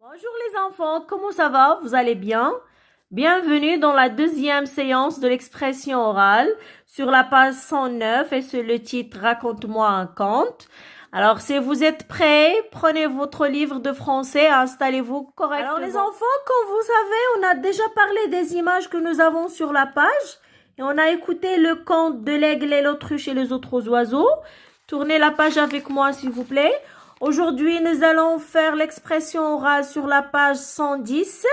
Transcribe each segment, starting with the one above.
Bonjour les enfants, comment ça va? Vous allez bien? Bienvenue dans la deuxième séance de l'expression orale sur la page 109 et sur le titre Raconte-moi un conte. Alors, si vous êtes prêts, prenez votre livre de français, installez-vous correctement. Alors les enfants, comme vous savez, on a déjà parlé des images que nous avons sur la page et on a écouté le conte de l'aigle et l'autruche et les autres oiseaux. Tournez la page avec moi s'il vous plaît. Aujourd'hui, nous allons faire l'expression orale sur la page 110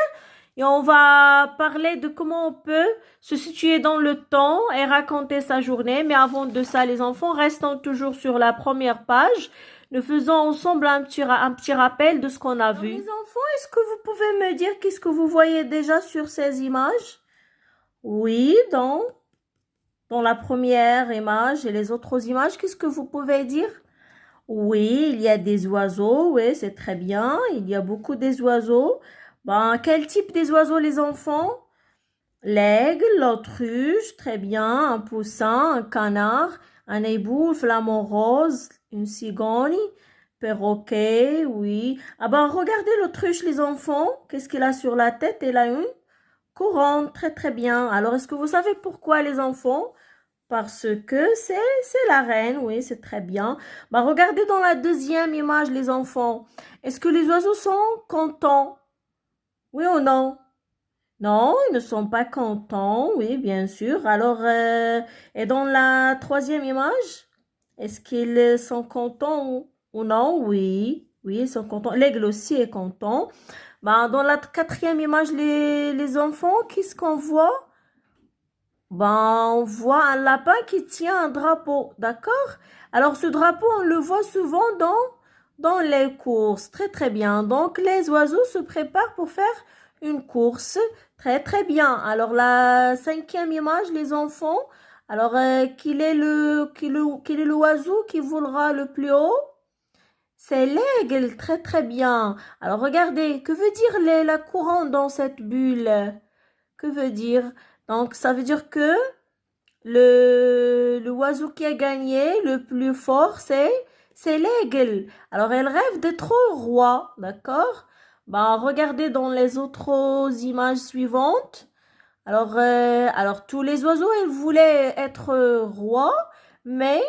et on va parler de comment on peut se situer dans le temps et raconter sa journée. Mais avant de ça, les enfants, restons toujours sur la première page. Nous faisons ensemble un petit rappel de ce qu'on a vu. Les enfants, est-ce que vous pouvez me dire qu'est-ce que vous voyez déjà sur ces images? Oui, dans la première image et les autres images, qu'est-ce que vous pouvez dire? Oui, il y a des oiseaux, oui, c'est très bien. Il y a beaucoup des oiseaux. Ben, quel type des oiseaux, les enfants? L'aigle, l'autruche, très bien. Un poussin, un canard, un hibou, un flamant rose, une cigogne, perroquet, oui. Ah ben, regardez l'autruche, les enfants. Qu'est-ce qu'il a sur la tête? Elle a une couronne, très très bien. Alors, est-ce que vous savez pourquoi, les enfants? Parce que c'est la reine, oui, c'est très bien. Bah, regardez dans la deuxième image, les enfants. Est-ce que les oiseaux sont contents? Oui ou non? Non, ils ne sont pas contents, oui, bien sûr. Alors, et dans la troisième image, est-ce qu'ils sont contents ou non? Oui, oui, ils sont contents. L'aigle aussi est content. Bah, dans la quatrième image, les enfants, qu'est-ce qu'on voit? Ben, on voit un lapin qui tient un drapeau, d'accord? Alors, ce drapeau, on le voit souvent dans les courses. Très, très bien. Donc, les oiseaux se préparent pour faire une course. Très, très bien. Alors, la cinquième image, les enfants. Alors, quel est l'oiseau qui volera le plus haut? C'est l'aigle. Très, très bien. Alors, regardez, que veut dire la couronne dans cette bulle? Que veut dire? Donc, ça veut dire que le oiseau qui a gagné le plus fort, c'est l'aigle. Alors, elle rêve d'être roi, d'accord? Ben, regardez dans les autres images suivantes. Alors tous les oiseaux, ils voulaient être rois, mais,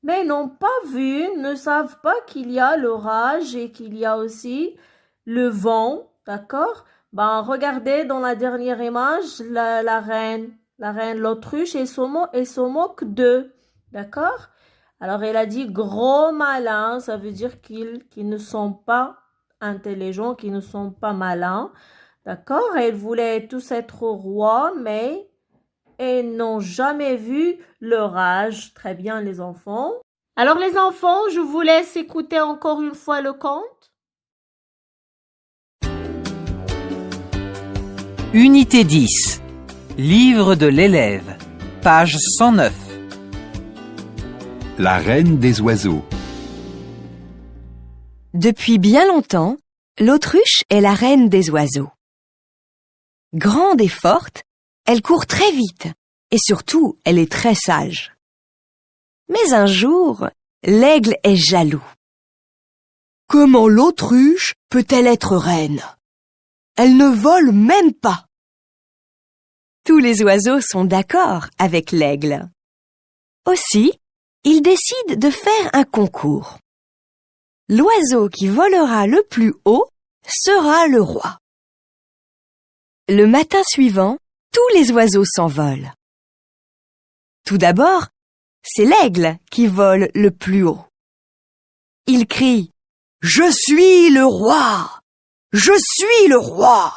mais n'ont pas vu, ne savent pas qu'il y a l'orage et qu'il y a aussi le vent, d'accord? Ben, regardez dans la dernière image, la reine l'autruche et se moque d'eux, d'accord? Alors, elle a dit gros malin, ça veut dire qu'ils ne sont pas intelligents, qu'ils ne sont pas malins, d'accord? Et ils voulaient tous être rois, mais ils n'ont jamais vu l'orage. Très bien, les enfants. Alors, les enfants, je vous laisse écouter encore une fois le conte. Unité 10. Livre de l'élève. Page 109. La reine des oiseaux. Depuis bien longtemps, l'autruche est la reine des oiseaux. Grande et forte, elle court très vite et surtout, elle est très sage. Mais un jour, l'aigle est jaloux. Comment l'autruche peut-elle être reine? Elle ne vole même pas. Tous les oiseaux sont d'accord avec l'aigle. Aussi, ils décident de faire un concours. L'oiseau qui volera le plus haut sera le roi. Le matin suivant, tous les oiseaux s'envolent. Tout d'abord, c'est l'aigle qui vole le plus haut. Il crie « Je suis le roi! Je suis le roi !»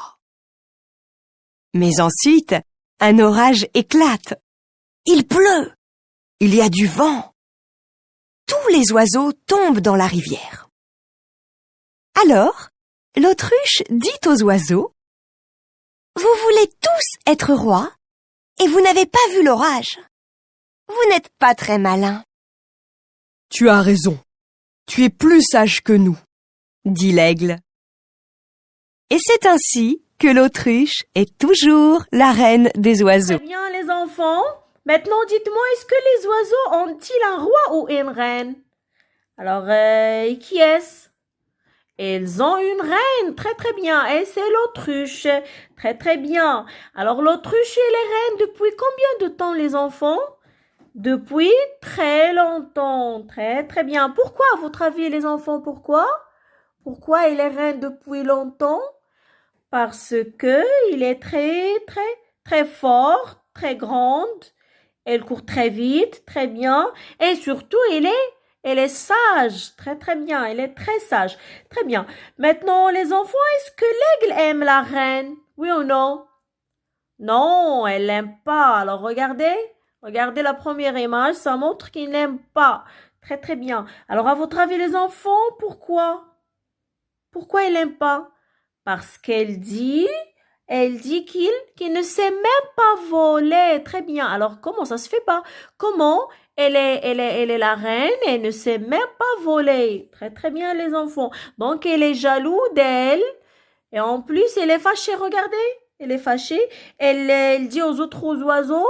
Mais ensuite, un orage éclate. Il pleut. Il y a du vent. Tous les oiseaux tombent dans la rivière. Alors, l'autruche dit aux oiseaux « Vous voulez tous être rois et vous n'avez pas vu l'orage. Vous n'êtes pas très malins. »« Tu as raison. Tu es plus sage que nous, » dit l'aigle. Et c'est ainsi que l'autruche est toujours la reine des oiseaux. Très bien, les enfants. Maintenant, dites-moi, est-ce que les oiseaux ont-ils un roi ou une reine? Alors, qui est-ce? Ils ont une reine, très très bien, et c'est l'autruche, très très bien. Alors l'autruche et les reines, depuis combien de temps les enfants? Depuis très longtemps, très très bien. Pourquoi, à votre avis les enfants, pourquoi? Pourquoi il est reine depuis longtemps? Parce que il est très très très fort, très grande. Elle court très vite, très bien. Et surtout, elle est sage. Très, très bien. Elle est très sage. Très bien. Maintenant, les enfants, est-ce que l'aigle aime la reine? Oui ou non? Non, elle l'aime pas. Alors, regardez. Regardez la première image. Ça montre qu'il n'aime pas. Très, très bien. Alors, à votre avis, les enfants, pourquoi? Pourquoi il n'aime pas? Parce elle dit qu'il ne sait même pas voler. Très bien. Alors, comment ça se fait pas? Comment elle est la reine et ne sait même pas voler. Très, très bien, les enfants. Donc, elle est jaloux d'elle. Et en plus, elle est fâchée. Regardez. Elle est fâchée. Elle dit aux autres oiseaux.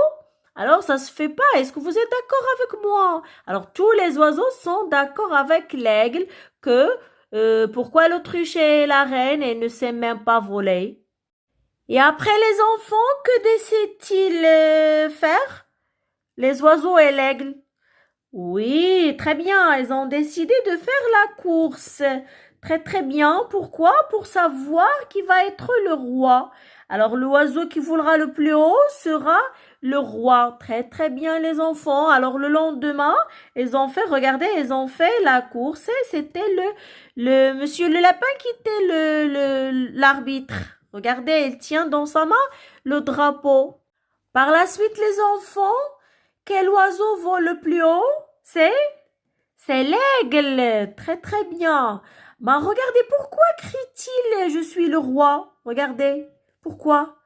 Alors, ça se fait pas. Est-ce que vous êtes d'accord avec moi? Alors, tous les oiseaux sont d'accord avec l'aigle que pourquoi l'autruche est la reine et ne sait même pas voler. Et après les enfants, que décident-ils faire? Les oiseaux et l'aigle. Oui, très bien. Ils ont décidé de faire la course. Très très bien. Pourquoi? Pour savoir qui va être le roi. Alors l'oiseau qui volera le plus haut sera le roi. Très très bien les enfants. Alors le lendemain, regardez, ils ont fait la course et c'était le monsieur le lapin qui était l'arbitre. Regardez, il tient dans sa main le drapeau. Par la suite, les enfants, quel oiseau vole le plus haut? C'est l'aigle. Très très bien. Ben regardez, pourquoi crie-t-il je suis le roi? Regardez. Pourquoi?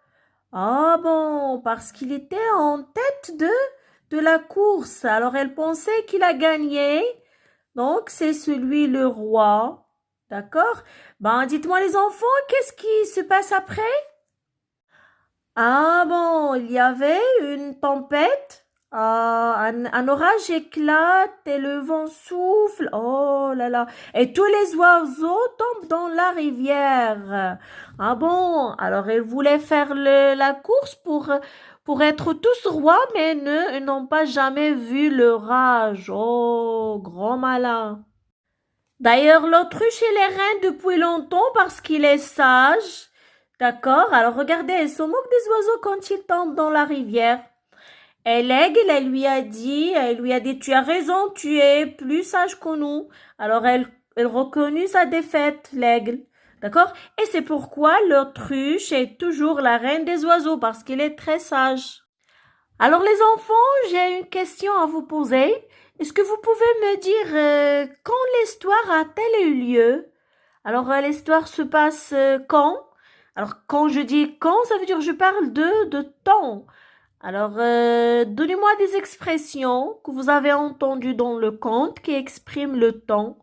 Ah bon, parce qu'il était en tête de la course. Alors elle pensait qu'il a gagné. Donc c'est celui le roi. D'accord? Ben dites-moi les enfants, qu'est-ce qui se passe après? Ah bon, il y avait une tempête, un orage éclate et le vent souffle. Oh là là. Et tous les oiseaux tombent dans la rivière. Ah bon, alors ils voulaient faire la course pour être tous rois, mais n'ont pas jamais vu l'orage. Oh, grand malin. D'ailleurs, l'autruche, elle est reine depuis longtemps parce qu'il est sage. D'accord? Alors regardez, elle se moque des oiseaux quand ils tombent dans la rivière. Et l'aigle, elle lui a dit, tu as raison, tu es plus sage que nous. Alors elle reconnut sa défaite, l'aigle. D'accord? Et c'est pourquoi l'autruche est toujours la reine des oiseaux parce qu'elle est très sage. Alors les enfants, j'ai une question à vous poser. Est-ce que vous pouvez me dire quand l'histoire a-t-elle eu lieu? Alors l'histoire se passe quand? Alors quand je dis quand, ça veut dire que je parle de temps. Alors donnez-moi des expressions que vous avez entendues dans le conte qui expriment le temps.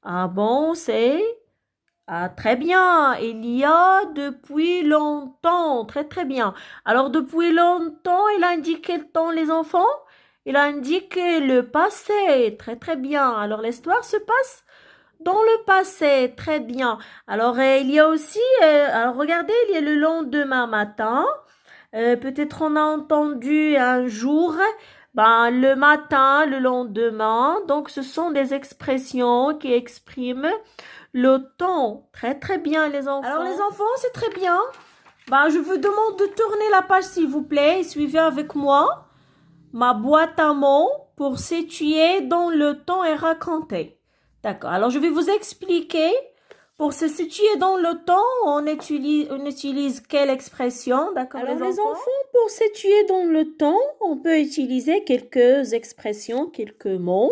Ah bon, c'est ah, très bien. Il y a depuis longtemps. Très, très bien. Alors, depuis longtemps, il indique quel temps, les enfants? Il indique le passé. Très, très bien. Alors, l'histoire se passe dans le passé. Très bien. Alors, il y a aussi, alors regardez, il y a le lendemain matin. Peut-être on a entendu un jour, ben, le matin, le lendemain. Donc, ce sont des expressions qui expriment le temps. Très très bien les enfants. Alors les enfants, c'est très bien. Ben, je vous demande de tourner la page s'il vous plaît et suivez avec moi. Ma boîte à mots pour situer dans le temps et raconter. D'accord. Alors je vais vous expliquer. Pour se situer dans le temps, on utilise quelle expression? D'accord. Alors les enfants, pour se situer dans le temps, on peut utiliser quelques expressions, quelques mots.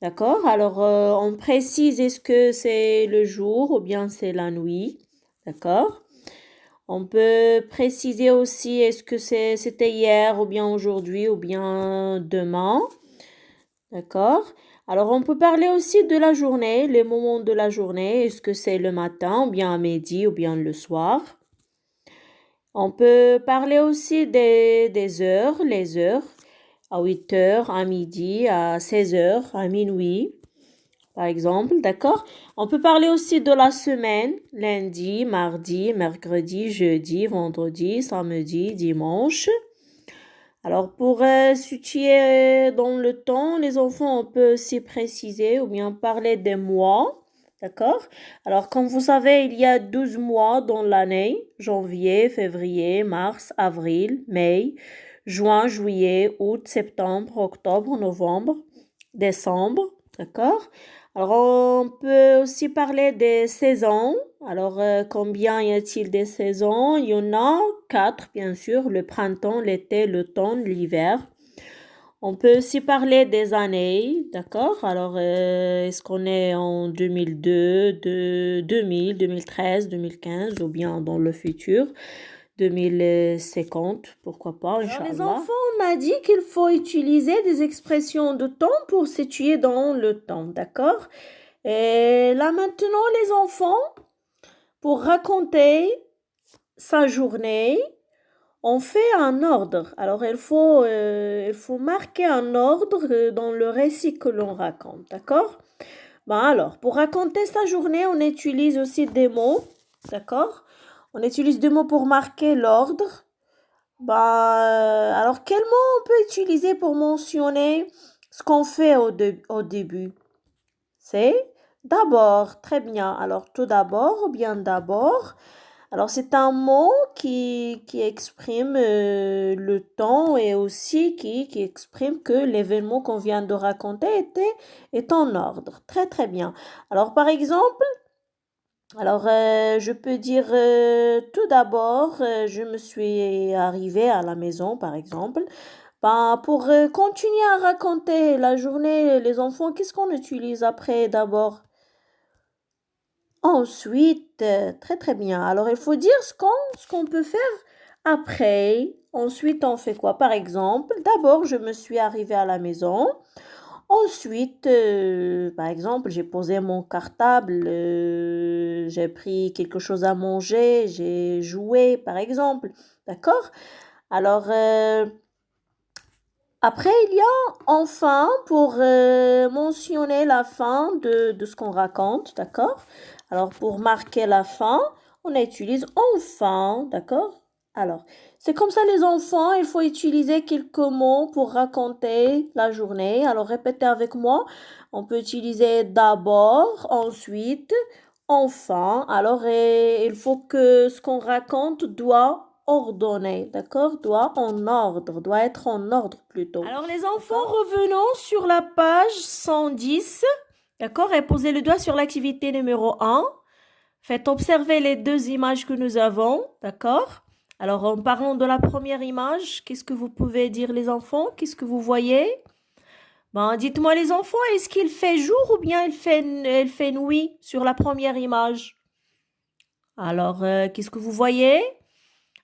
D'accord? Alors, on précise est-ce que c'est le jour ou bien c'est la nuit. D'accord? On peut préciser aussi est-ce que c'était hier ou bien aujourd'hui ou bien demain. D'accord? Alors, on peut parler aussi de la journée, les moments de la journée. Est-ce que c'est le matin ou bien à midi ou bien le soir? On peut parler aussi des heures, les heures, à 8 heures, à midi, à 16 heures, à minuit. par exemple, d'accord? On peut parler aussi de la semaine, lundi, mardi, mercredi, jeudi, vendredi, samedi, dimanche. Alors, pour situer dans le temps, les enfants, on peut aussi préciser ou bien parler des mois, d'accord? Alors, comme vous savez, il y a 12 mois dans l'année, janvier, février, mars, avril, mai, juin, juillet, août, septembre, octobre, novembre, décembre, d'accord? Alors, on peut aussi parler des saisons. Alors, combien y a-t-il des saisons? Il y en a 4, bien sûr, le printemps, l'été, l'automne, l'hiver. On peut aussi parler des années, d'accord? Alors, est-ce qu'on est en 2002, 2000, 2013, 2015 ou bien dans le futur? 2050, pourquoi pas, Alors, les Inch'Allah. enfants, on a dit qu'il faut utiliser des expressions de temps pour situer dans le temps, d'accord? Et là maintenant, les enfants, pour raconter sa journée, on fait un ordre. Alors, il faut marquer un ordre dans le récit que l'on raconte, d'accord? Ben alors, pour raconter sa journée, on utilise aussi des mots, d'accord? On utilise des mots pour marquer l'ordre. Alors, quel mot on peut utiliser pour mentionner ce qu'on fait au début? C'est d'abord. Très bien. Alors, tout d'abord ou bien d'abord. Alors, c'est un mot qui exprime le temps et aussi qui exprime que l'événement qu'on vient de raconter est en ordre. Très, très bien. Alors, par exemple, je peux dire tout d'abord, je me suis arrivée à la maison, par exemple. Pour continuer à raconter la journée, les enfants, qu'est-ce qu'on utilise après d'abord? Ensuite, très très bien. Alors, il faut dire ce qu'on peut faire après. Ensuite, on fait quoi? Par exemple, d'abord, je me suis arrivée à la maison. Ensuite, par exemple, j'ai posé mon cartable, j'ai pris quelque chose à manger, j'ai joué, par exemple. D'accord? Alors, après, il y a enfin pour mentionner la fin de ce qu'on raconte. D'accord? Alors, pour marquer la fin, on utilise enfin. D'accord? Alors, c'est comme ça les enfants, il faut utiliser quelques mots pour raconter la journée. Alors, répétez avec moi. On peut utiliser d'abord, ensuite, enfin. Alors, il faut que ce qu'on raconte doit ordonner, d'accord? Doit en ordre, doit être en ordre plutôt. Alors les enfants, revenons sur la page 110, d'accord? Et posez le doigt sur l'activité numéro 1. Faites observer les deux images que nous avons, d'accord? Alors en parlant de la première image, qu'est-ce que vous pouvez dire les enfants? Qu'est-ce que vous voyez? Dites-moi les enfants, est-ce qu'il fait jour ou bien il fait nuit sur la première image? Alors, qu'est-ce que vous voyez?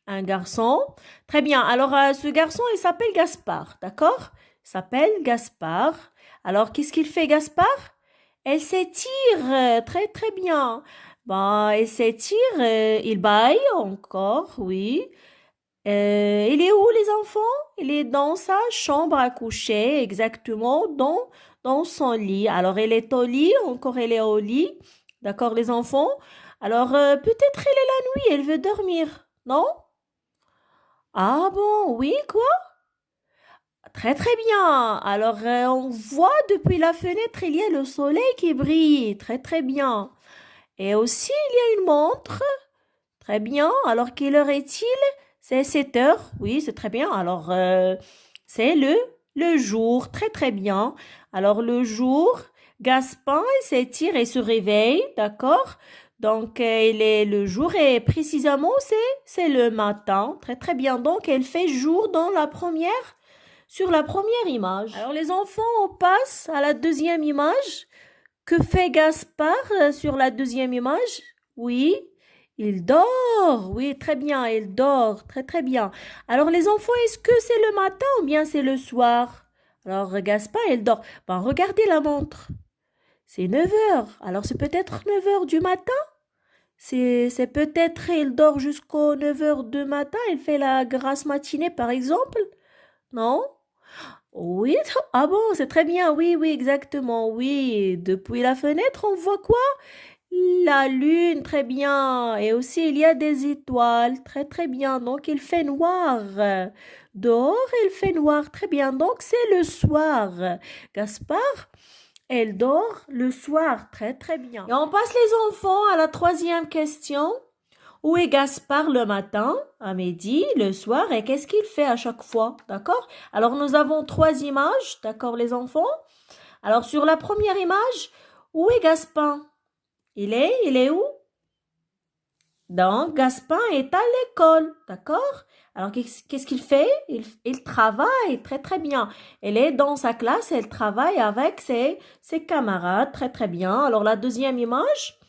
Un garçon. Très bien. Alors, ce garçon, il s'appelle Gaspard, d'accord? Il s'appelle Gaspard. Alors, qu'est-ce qu'il fait, Gaspard? Elle s'étire. Très, très bien. Elle s'étire. Il baille encore, oui. Il est où, les enfants? Il est dans sa chambre à coucher, exactement, dans son lit. Alors, elle est au lit, encore elle est au lit. D'accord, les enfants? Alors, peut-être elle est la nuit, elle veut dormir, non? Ah bon, oui, quoi? Très très bien. Alors, on voit depuis la fenêtre, il y a le soleil qui brille. Très très bien. Et aussi, il y a une montre. Très bien. Alors, quelle heure est-il? C'est 7 heures. Oui, c'est très bien. Alors, c'est le jour. Très très bien. Alors, le jour, Gaspard il s'étire et se réveille. D'accord? Donc, le jour et précisément, c'est le matin. Très très bien. Donc, elle fait jour sur la première image. Alors, les enfants, on passe à la deuxième image. Que fait Gaspard sur la deuxième image? Oui, il dort. Oui, très bien, il dort. Très, très bien. Alors, les enfants, est-ce que c'est le matin ou bien c'est le soir? Alors, Gaspard, il dort. Regardez la montre. C'est 9 heures. Alors, c'est peut-être 9 heures du matin? C'est peut-être il dort jusqu'aux 9 heures du matin. Il fait la grasse matinée, par exemple? Non? Oui, ah bon, c'est très bien. Oui, oui, exactement. Oui, depuis la fenêtre, on voit quoi? La lune, très bien. Et aussi, il y a des étoiles. Très, très bien. Donc, il fait noir. Dehors, il fait noir. Très bien. Donc, c'est le soir. Gaspard, elle dort le soir. Très, très bien. Et on passe les enfants à la troisième question. Où est Gaspard le matin, à midi, le soir, et qu'est-ce qu'il fait à chaque fois? D'accord? Alors, nous avons trois images. D'accord, les enfants? Alors, sur la première image, où est Gaspard? Il est où? Donc, Gaspard est à l'école, d'accord? Alors, qu'est-ce qu'il fait? Il travaille très, très bien. Elle est dans sa classe, elle travaille avec ses camarades, très, très bien. Alors, la deuxième image.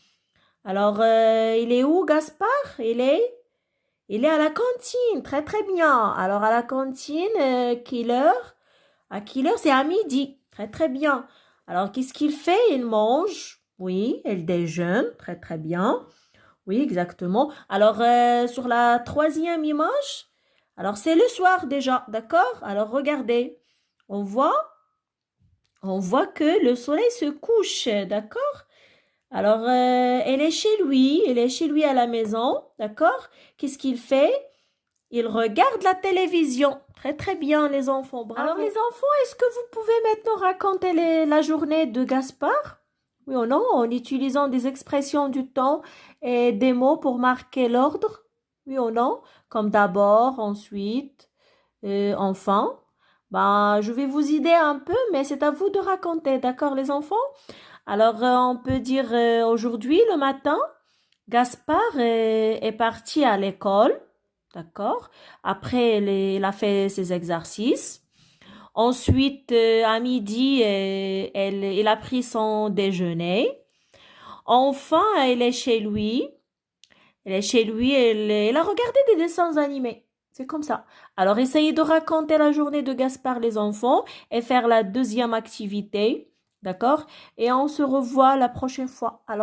Alors, il est où, Gaspard? Il est à la cantine, très, très bien. Alors, à la cantine, quelle heure? À quelle heure? C'est à midi, très, très bien. Alors, qu'est-ce qu'il fait? Il mange. Oui, elle déjeune, très, très bien. Oui, exactement. Alors, sur la troisième image, alors c'est le soir déjà, d'accord? Alors, regardez, on voit, on voit que le soleil se couche, d'accord? Alors, elle est chez lui à la maison, d'accord? Qu'est-ce qu'il fait? Il regarde la télévision. Très, très bien, les enfants, bravo. Alors, les enfants, est-ce que vous pouvez maintenant raconter la journée de Gaspard? Oui ou non, en utilisant des expressions du temps et des mots pour marquer l'ordre. Oui ou non, comme d'abord, ensuite, enfin. Ben, je vais vous aider un peu, mais c'est à vous de raconter, d'accord, les enfants? Alors, on peut dire aujourd'hui, le matin, Gaspard est parti à l'école, d'accord? Après, il a fait ses exercices. Ensuite, à midi, il a pris son déjeuner. Enfin, elle est chez lui. Elle est chez lui, elle a regardé des dessins animés. C'est comme ça. Alors, essayez de raconter la journée de Gaspard, les enfants, et faire la deuxième activité. D'accord? Et on se revoit la prochaine fois. Alors,